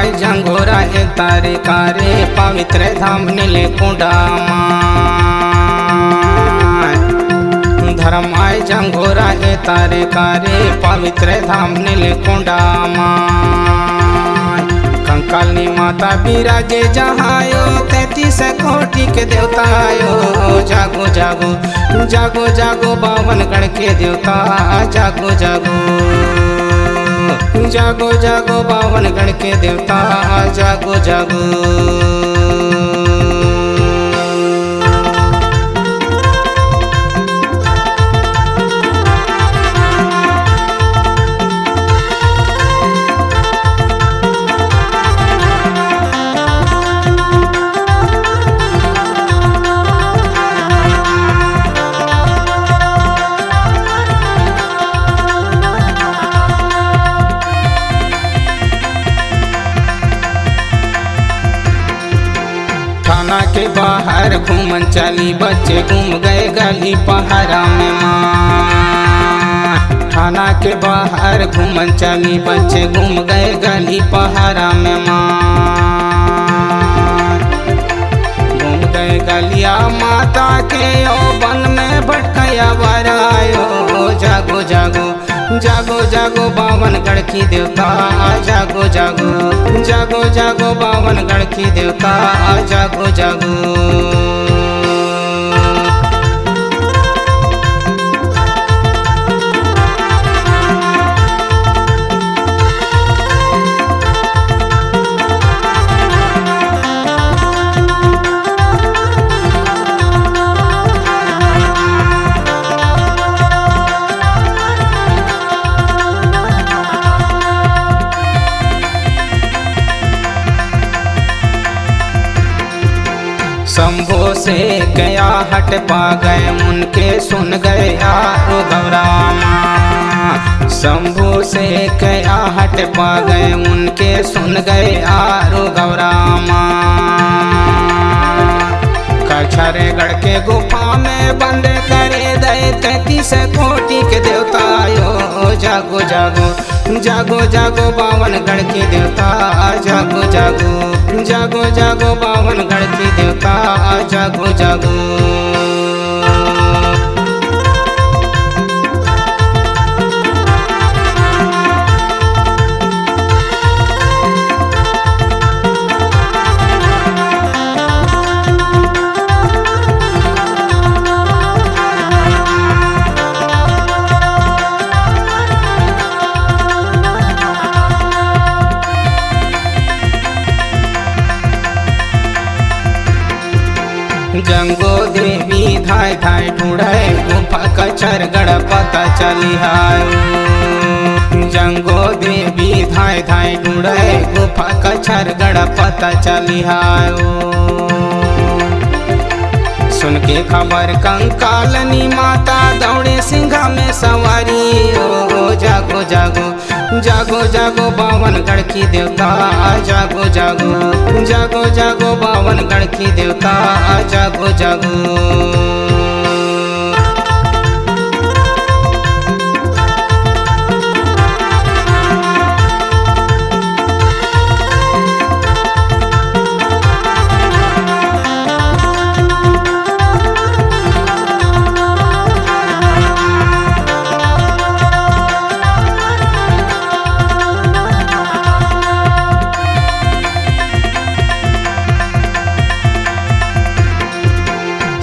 धर्माय जंघोरा ए तारे कारे पवित्र धाम नीलकुंडामा धर्माय जंघोरा ए तारे कारे पवित्र धाम नीलकुंडामा कंकालनी माता बिराजे जहायो 33 कोटि के देवतायो जागो जागो जागो जागो बावनगढ़ के देवता जागो जागो जागो जागो बावनगढ़ के देवता जागो जागो। थाना के बाहर घूमन चली बच्चे घूम गए गली पहाड़ा में माँ थाना के बाहर घूमन चली बच्चे घूम गए गली पहाड़ा में माँ घूम गए गलिया माता के ओ वन में भटकया बरायो जागो जागो जागो जागो बावनगढ़ की देवता जागो जागो जागो जागो बावनगढ़ की देवता जागो जागो। शंभो से गया हट पा गए उनके सुन गए यारो गौरामा शंभो से गया हट पा गए उनके सुन गए यारो गौरामा कछरेगढ़ के गुफा में बंद करे दे 33 कोटि के देवतायो जागो जागो जागो जागो बावनगढ़ के देवता जागो जागो जागो जागो बावनगढ़ की देवता जागो जागो। जंगो देवी धाय धाय ढूंढे गुफा कछरगढ़ पता चली हायो जंगो देवी धाय धाय ढूंढे गुफा कछरगढ़ पता चली हायो सुन के खबर कंकालनी माता दौड़े सिंघा में सवारी ओ जागो जागो जागो जागो बावनगढ़ की देवता जागो जागो जागो जागो बावनगढ़ की देवता जागो जागो।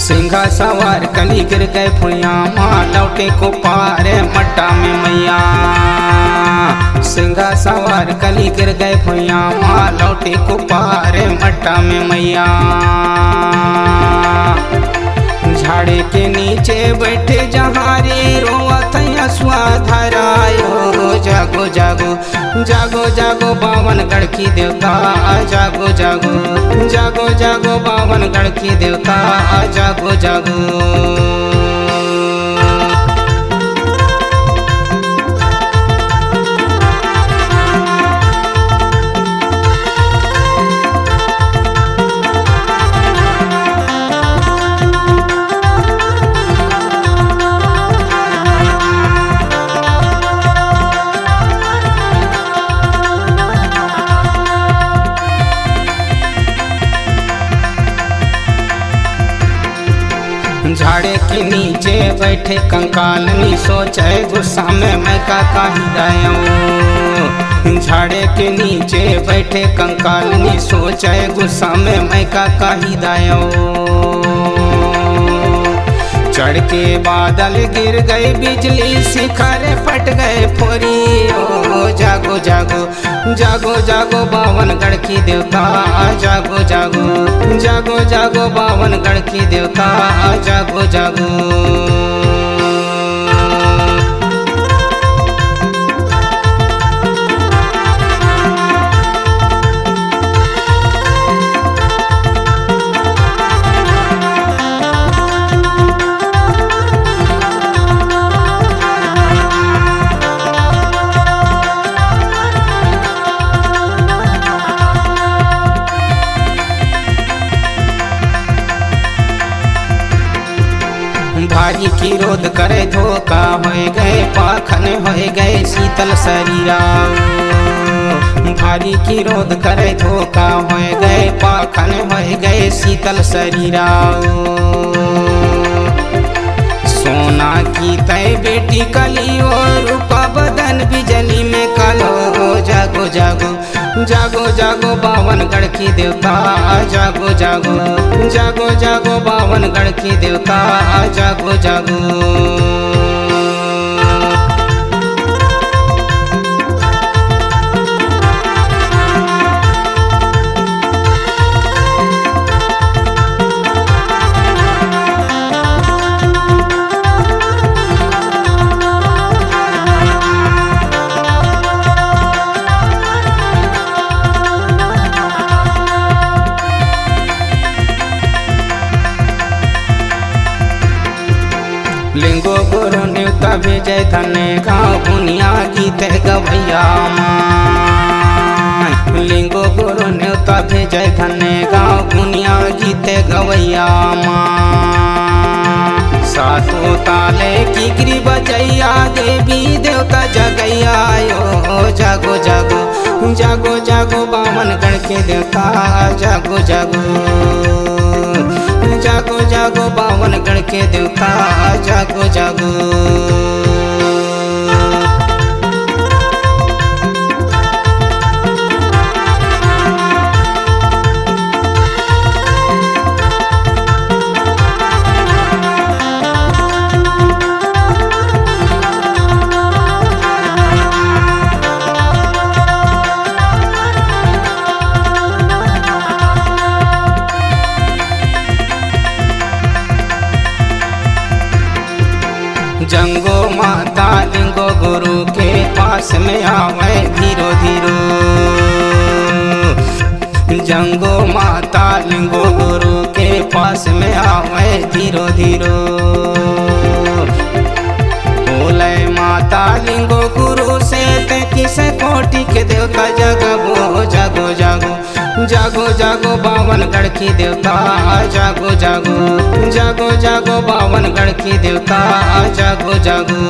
सिंघा सवार कली गिर गए फुइया माँ लौटे को पारे मट्टा में मैया सिंघा सवार कली गिर गए फुइया माँ लौटे को पारे मट्टा में मैया झाड़े के नीचे बैठे जहारे रोवत स्वाधरायो जागो जागो जागो जागो बावनगढ़ की देवता जागो जागो जागो जागो बावनगढ़ की देवता जागो जागो। के नीचे बैठे कंकालनी सोचे गुस्सा में मैं का काही दायूं। झाड़े के नीचे बैठे कंकालनी सोचे गुस्सा में मैं का काही दायूं। चढ़ के बादल गिर गए बिजली शिखर फट गए फोरी। ओ जागो जागो जागो जागो बावनगढ़ की देवता जागो जागो जागो जागो बावनगढ़ की देवता जागो जागो। भारी की रोध करे धोखा होए गए पाखन होए गए शीतल शरीरा। भारी की रोध करे धोखा होए गए पाखन होए गए शीतल शरीरा। सोना की तय बेटी कली और रूपा बदन बिजली में कालो। जागो जागो जागो जागो बावनगढ़ की देवता जागो जागो जागो जागो बावनगढ़ की देवता जागो जागो। लिंगो गुरु न्यूता विजय धने गाँव बुनिया गीत गवैया माँ। लिंगो गुरु न्यूता विजय धने गाँव बुनिया गीत गवैया माँ। सातों ताले की गिरी बजैया देवी देवता जगैया यो। जागो जागो जागो जागो बावनगढ़ के देवता जागो जागो जागो जागो बावनगढ़ के देवता जागो जागो। जंगो माता लिंगो गुरु के पास में आवे धीरो धीरो। जंगो माता लिंगो गुरु के पास में आवे धीरो धीरो। बोले माता लिंगो गुरु से 33 कोटि के देवता जगो जागो जागो जागो जागो बावनगढ़ की देवता जागो जागो जागो जागो बावनगढ़ की देवता जागो जागो।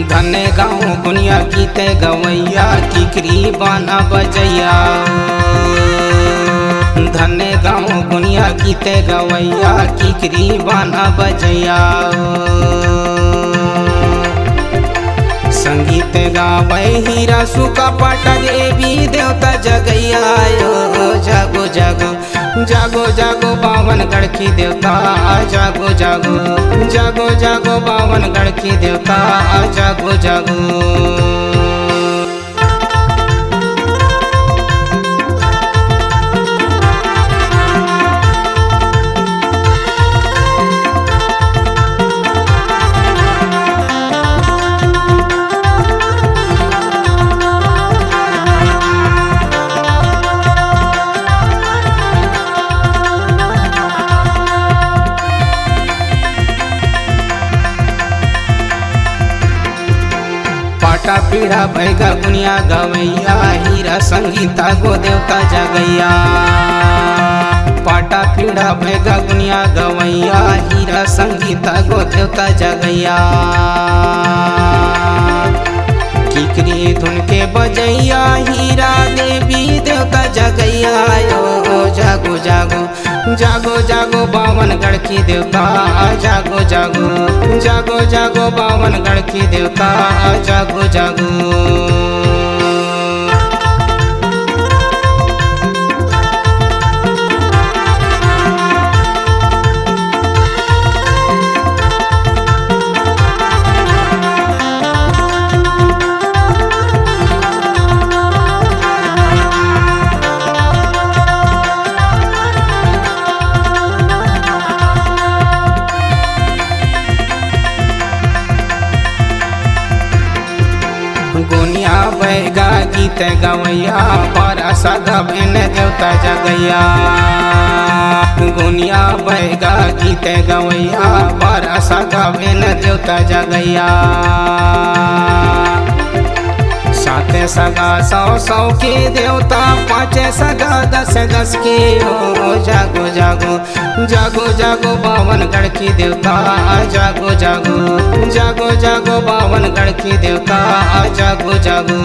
धने गाँव गुनिया गीते गवैया किकरी बाना बजैया। धने गाँव गुनिया गीते गवैया किकरी बाना बजैया। संगीत गावे हीरा सुका पाटा देवी देवता जगैया यो। जागो जागो जागो जागो बावनगढ़ की देवता जागो जागो जागो जागो बावनगढ़ की देवता जागो जागो। पाटा पीढ़ा भैगा गुनिया गवैया हीरा संगीता गो देवता जगैया पाटा पीढ़ा भैगा गुनिया गवैया हीरा संगीता गो देवता जगैया किकरी धुन के बजैया हीरा देवी देवता जगैया ओ जागो जागो जागो जागो बावनगढ़ की देवता जागो जागो जागो जागो बावनगढ़ की देवता जागो जागो गोनिया बैगा गीत गवैया बरसा गबन देवता जगैया गोनिया बैगा गीत गवैया बरसा गबन देवता जगैया साते सगा सौ सौ के देवता पाँचे सगा दस दस के ओ जागो जागो जागो जागो बावनगढ़ की देवता जागो जागो जागो जागो बावनगढ़ की देवता जागो जागो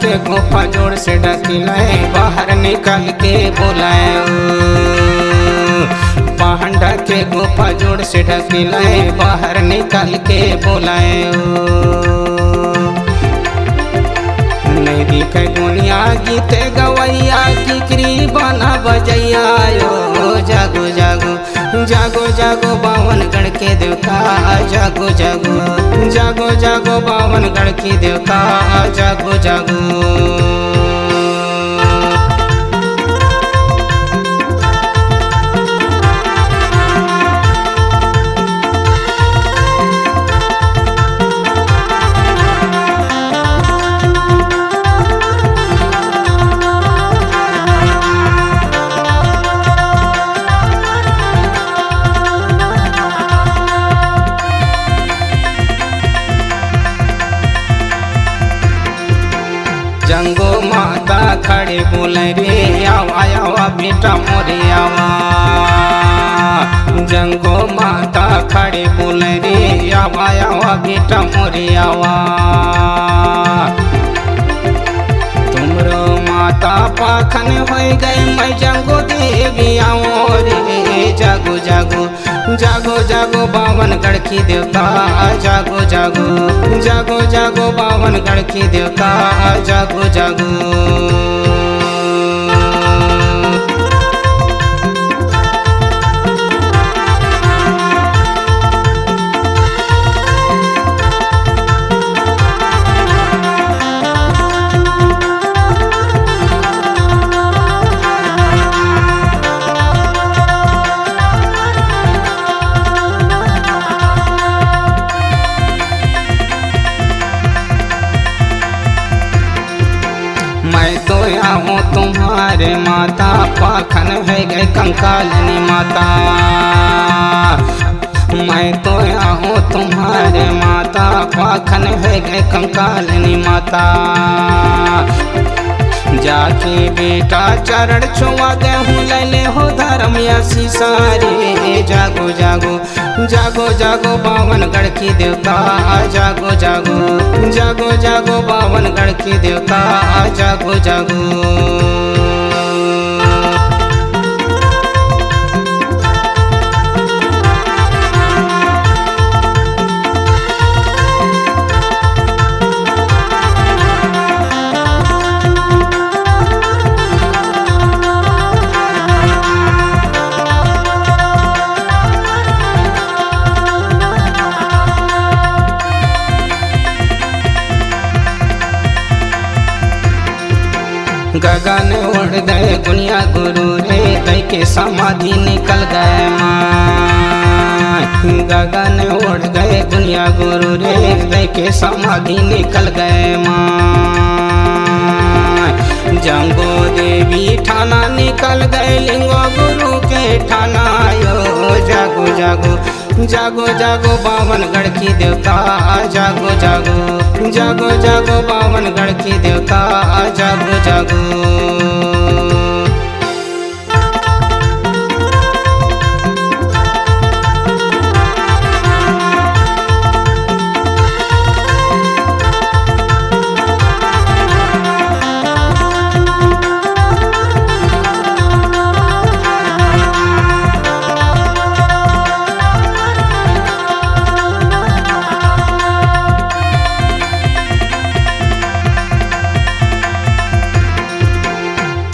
के गुफा जोड़ से ढकिलाए बाहर निकल के बोलाए पहाड़ के गुफा जोड़ से ढकिलाए बाहर निकल के बोलाए नहीं दिखे गुनिया गीत गवैया किकरी बना बजैया जागो जागो जागो जागो बावनगढ़ के देवता जागो जागो जागो जागो बावनगढ़ की देवता जागो जागो जंगो माता खड़े बोले रे आवा आवा बेटा मोरे आवा जंगो माता खड़े बोले रे आवा आवा बेटा मोरे आवा तुमरो माता पाखन हो गई मैं जंगो देवी आओ रे जागो जागो जागो जागो बावनगढ़ की देवता जागो जागो जागो जागो बावनगढ़ की देवता जागो जागो मैं तो आऊँ तुम्हारे माता पाखन है गए कंकालिनी माता मैं तो आऊँ तुम्हारे माता पाखन है गए कंकालिनी माता जाके बेटा चरण छुआ गए हूँ ले हो धर्म यसी सारे जागो जागो जागो जागो बावनगढ़ की देवता जागो जागो जागो जागो बावनगढ़ की देवता जागो जागो गगन उड़ गए गुनिया गुरु रे दई के समाधि निकल गए माँ। गगन उड़ गए गुनिया गुरु रे दई के समाधि निकल गए माँ। जंगो देवी ठाना निकल गए लिंगो गुरु के ठाना यो। जागो जागो जागो जागो बावनगढ़ की देवता जागो जागो जागो जागो बावनगढ़ की देवता जागो जागो।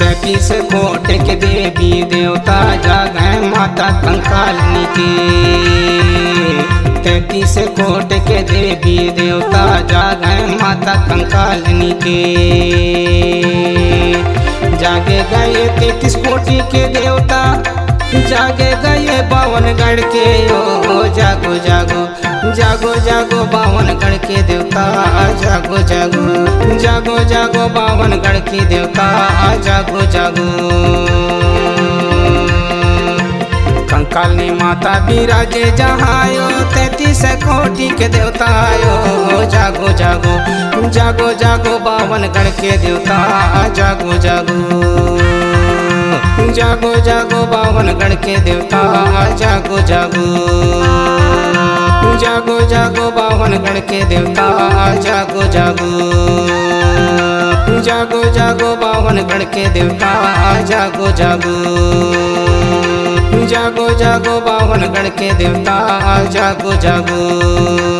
तैतीस कोट के देवी देवता जागए माता कंकालिनी के। 33 कोट के देवी देवता जागए माता कंकालिनी के। जागे गए 33 कोटि के देवता जागे गए बावनगढ़ के ओ। जागो जागो जागो जागो बावनगढ़ के देवता जागो जागो जागो जागो बावनगढ़ के देवता जागो जागो। कंकालिनी माता विराजे जहायो 33 कोटि के देवता आयो। जागो जागो जागो जागो बावनगढ़ के देवता जागो जागो जागो जागो बावनगढ़ के देवता जागो जागो जागो जागो बावनगढ़ के देवता जागो जागो जागो जागो बावनगढ़ के देवता जागो जागो जागो जागो बावनगढ़ के देवता जागो जागो।